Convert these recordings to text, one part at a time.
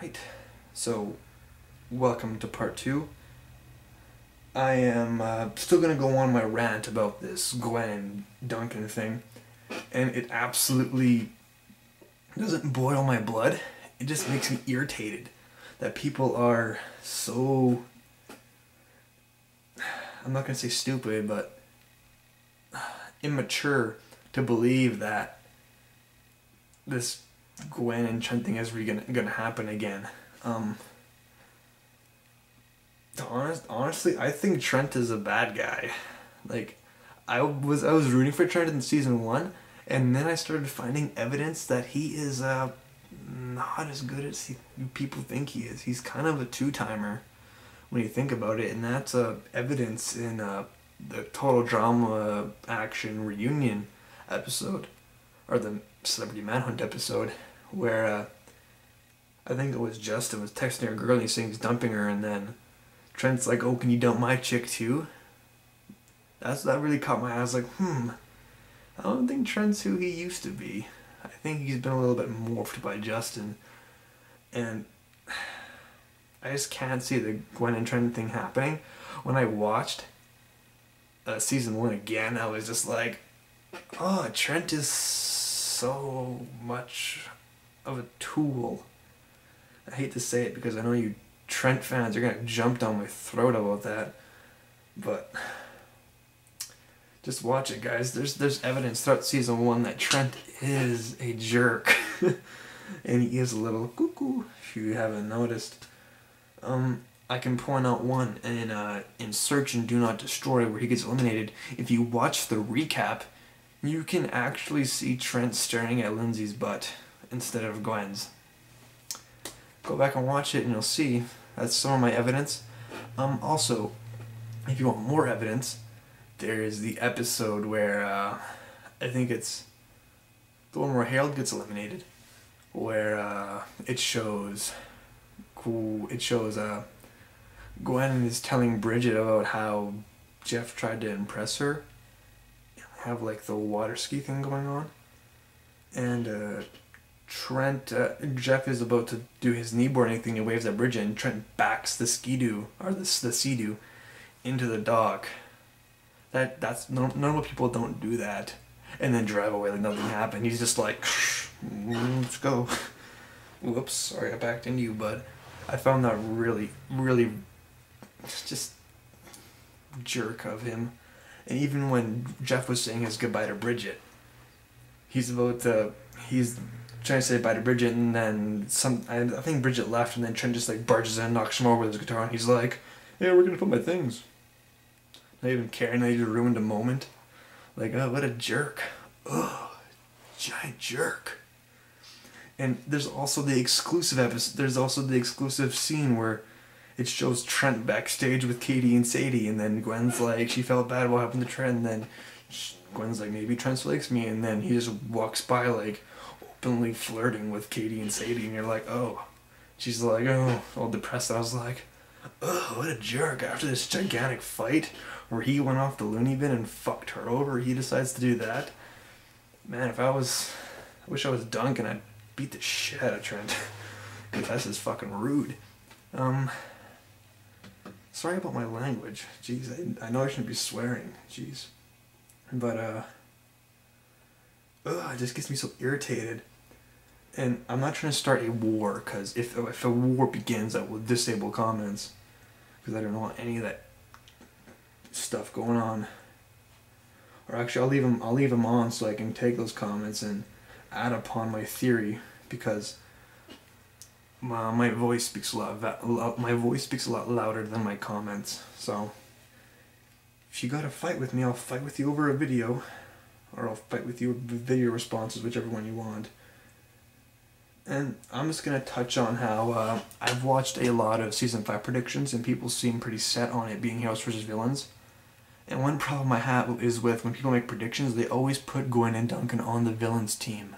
Alright, so welcome to part 2. I am still going to go on my rant about this Gwen and Duncan thing, and it absolutely doesn't boil my blood. It just makes me irritated that people are so, I'm not going to say stupid, but immature to believe that this Gwen and Trent thing is really gonna happen again. Honestly, I think Trent is a bad guy. Like, I was rooting for Trent in season 1, and then I started finding evidence that he is not as good as people think he is. He's kind of a two-timer when you think about it, and that's evidence in the Total Drama Action Reunion episode, or the Celebrity Manhunt episode, where I think it was Justin was texting a girl and he's saying he's dumping her, and then Trent's like, "Oh, can you dump my chick too?" That really caught my eye. I was like, I don't think Trent's who he used to be. I think he's been a little bit morphed by Justin, and I just can't see the Gwen and Trent thing happening. When I watched season 1 again, I was just like, oh, Trent is so much of a tool. I hate to say it because I know you Trent fans are gonna jump down my throat about that, but just watch it, guys. There's evidence throughout season 1 that Trent is a jerk, and he is a little cuckoo. If you haven't noticed, I can point out one in Search and Do Not Destroy where he gets eliminated. If you watch the recap, you can actually see Trent staring at Lindsay's butt instead of Gwen's. Go back and watch it and you'll see. That's some of my evidence. Also, if you want more evidence, there's the episode where I think it's the one where Harold gets eliminated, where it shows Gwen is telling Bridget about how Jeff tried to impress her, have like the water ski thing going on, and Jeff is about to do his kneeboarding thing and waves at Bridget, and Trent backs the ski-doo, or the sea-doo, into the dock. That's normal people don't do that and then drive away like nothing happened. He's just like, let's go. Whoops, sorry I backed into you, but I found that really just jerk of him. And even when Jeff was saying his goodbye to Bridget, he's trying to say bye to Bridget, and then I think Bridget left, and then Trent just like barges in and knocks him over with his guitar, and he's like, "Yeah, we're gonna put my things." Not even caring that he just ruined a moment. Like, oh, what a jerk. Oh, giant jerk. And there's also the exclusive episode. There's also the exclusive scene where it shows Trent backstage with Katie and Sadie, and then Gwen's like, she felt bad what happened to Trent, and then Gwen's like, maybe Trent likes me, and then he just walks by like openly flirting with Katie and Sadie, and you're like, oh. She's like, oh, all depressed. I was like, oh, what a jerk. After this gigantic fight where he went off the loony bin and fucked her over, he decides to do that. Man, I wish I was Duncan, I'd beat the shit out of Trent. Because that's just fucking rude. Sorry about my language. Jeez, I know I shouldn't be swearing. Jeez. But, it just gets me so irritated. And I'm not trying to start a war, because if a war begins, I will disable comments. Because I don't want any of that stuff going on. Or actually, I'll leave them on so I can take those comments and add upon my theory, because my voice speaks a lot louder than my comments. So if you gotta fight with me, I'll fight with you over a video, or I'll fight with you with video responses, whichever one you want. And I'm just gonna touch on how I've watched a lot of season 5 predictions, and people seem pretty set on it being heroes versus villains. And one problem I have is with when people make predictions, they always put Gwen and Duncan on the villains team.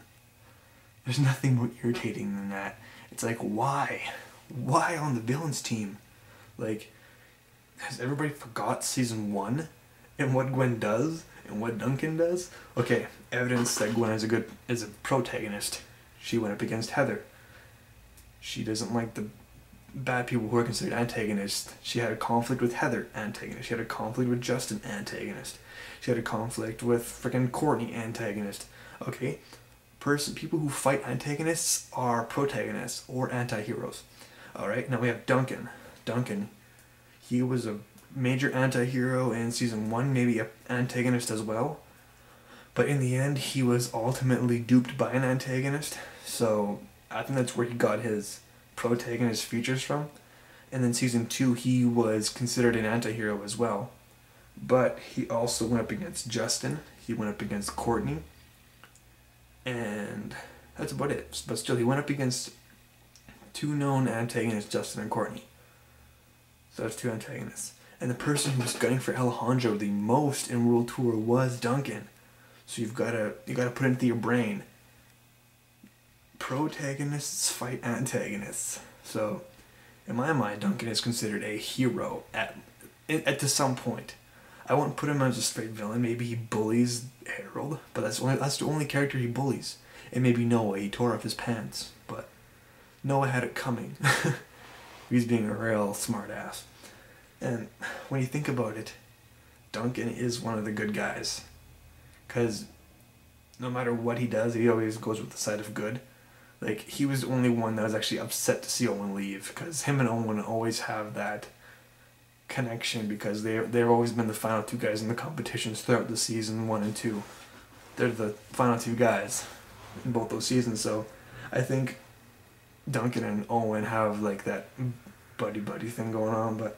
There's nothing more irritating than that. It's like, why? Why on the villains team? Like, has everybody forgot season 1 and what Gwen does and what Duncan does? Okay, evidence that Gwen is a protagonist. She went up against Heather. She doesn't like the bad people who are considered antagonists. She had a conflict with Heather, antagonist. She had a conflict with Justin, antagonist. She had a conflict with freaking Courtney, antagonist. Okay, people who fight antagonists are protagonists or anti-heroes. Alright, now we have Duncan. Duncan, he was a major anti-hero in season 1, maybe an antagonist as well. But in the end, he was ultimately duped by an antagonist. So I think that's where he got his protagonist features from. And then season 2, he was considered an anti-hero as well. But he also went up against Justin. He went up against Courtney. And that's about it. But still, he went up against 2 known antagonists, Justin and Courtney. So that's 2 antagonists. And the person who was gunning for Alejandro the most in World Tour was Duncan. So you gotta put it into your brain. Protagonists fight antagonists. So in my mind, Duncan is considered a hero at to some point. I wouldn't put him as a straight villain. Maybe he bullies Harold, but that's the only character he bullies. And maybe Noah, he tore off his pants, but Noah had it coming. He's being a real smart ass. And when you think about it, Duncan is one of the good guys. Because no matter what he does, he always goes with the side of good. Like, he was the only one that was actually upset to see Owen leave. Because him and Owen always have that connection, because they've always been the final 2 guys in the competitions throughout the season 1 and 2. They're the final 2 guys in both those seasons. So I think Duncan and Owen have like that buddy thing going on.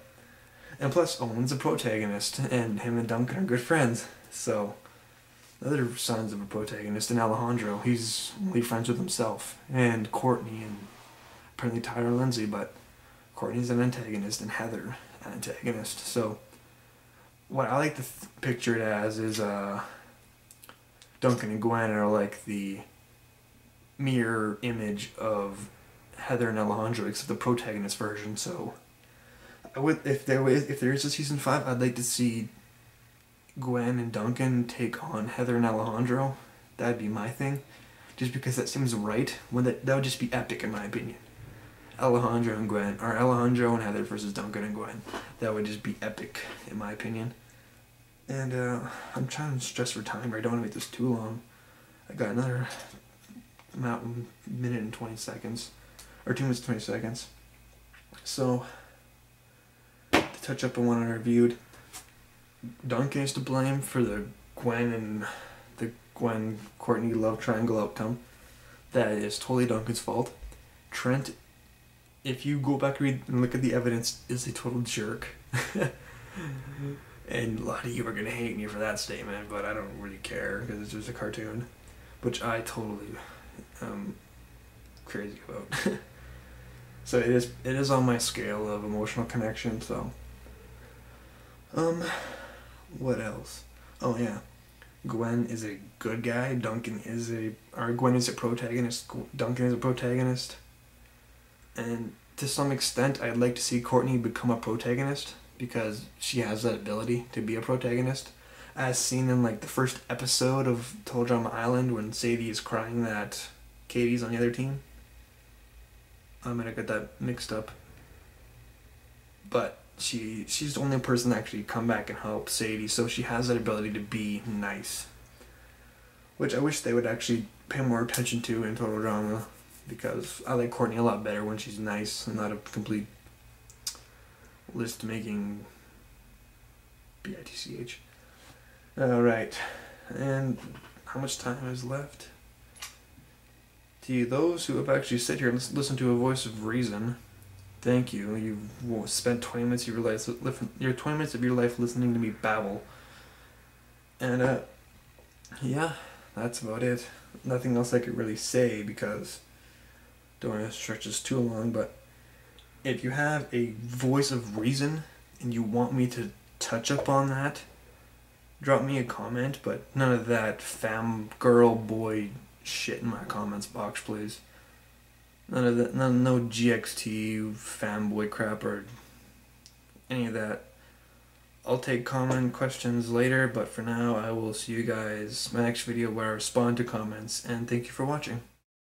And plus, Owen's a protagonist, and him and Duncan are good friends. So other signs of a protagonist. And Alejandro, he's only friends with himself, and Courtney, and apparently Tyler and Lindsay, but Courtney's an antagonist and Heather an antagonist. So what I like to picture it as is Duncan and Gwen are like the mirror image of Heather and Alejandro, except the protagonist version. So if there is a season 5, I'd like to see Gwen and Duncan take on Heather and Alejandro. That'd be my thing, just because that seems right. That would just be epic in my opinion. Alejandro and Heather versus Duncan and Gwen. That would just be epic in my opinion. And I'm trying to stress for time, but I don't want to make this too long. I got another minute and 20 seconds, or 2 minutes and 20 seconds. So to touch up on what I reviewed, Duncan is to blame for the Gwen Courtney love triangle outcome. That is totally Duncan's fault. Trent, if you go back and look at the evidence, is a total jerk. And a lot of you are going to hate me for that statement, but I don't really care because it's just a cartoon, which I totally crazy about. So it is on my scale of emotional connection. So what else? Oh yeah, Gwen is a good guy. Gwen is a protagonist. Duncan is a protagonist. And to some extent, I'd like to see Courtney become a protagonist, because she has that ability to be a protagonist, as seen in like the first episode of Total Drama Island when Sadie is crying that Katie's on the other team. I might have got that mixed up, but she's the only person that actually come back and help Sadie, so she has that ability to be nice, which I wish they would actually pay more attention to in Total Drama, because I like Courtney a lot better when she's nice and not a complete list-making bitch. Alright, and how much time is left? To those who have actually sit here and listened to a voice of reason, thank you. You've spent 20 minutes of your life listening to me babble. And yeah, that's about it. Nothing else I could really say, because don't want to stretch this too long, but if you have a voice of reason and you want me to touch up on that, drop me a comment, but none of that girl boy shit in my comments box, please. None of that, no DxT fanboy crap or any of that. I'll take comment questions later, but for now I will see you guys in my next video where I respond to comments, and thank you for watching.